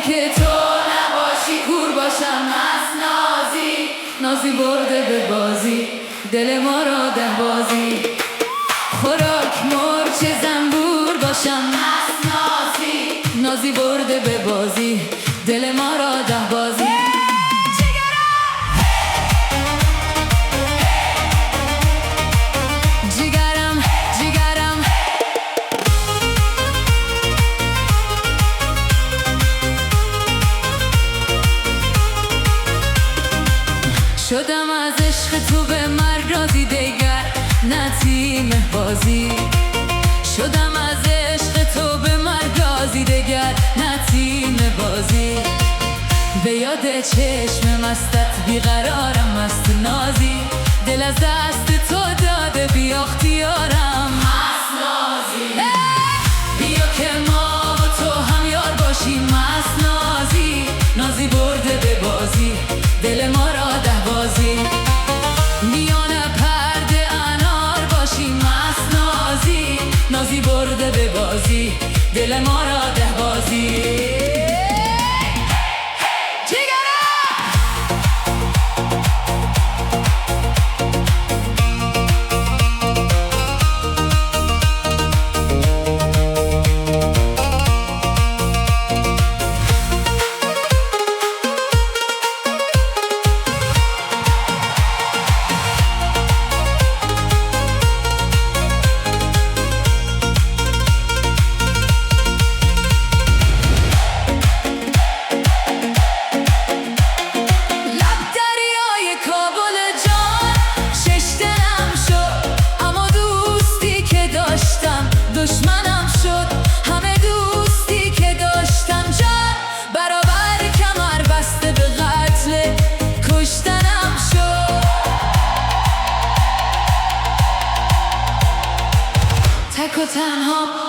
که تو نباشی کور باشم از نازی. نازی برده به بازی دل ما را ده بازی. خوراک مرچ زنبور باشم از نازی. نازی برده به بازی دل ما را ده بازی. شدم از عشق تو به مرازی دیگر نه تیم بازی. شدم از عشق تو به مرازی دیگر نه تیم بازی. به یاد چشم مستت بیقرارم مست نازی. دل از دست تو داده بی اختیارم مست نازی. بیا که ما و تو هم یار باشیم مست نازی. نازی برده به بازی دل ما را ده بازی. میان پرده انار باشیم مست نازی. نازی برده به بازی دل ما را ده بازی. دشمنم شد همه دوستی که داشتم جان. برابر کمر بسته به قتل کشتنم شد. تک و تنها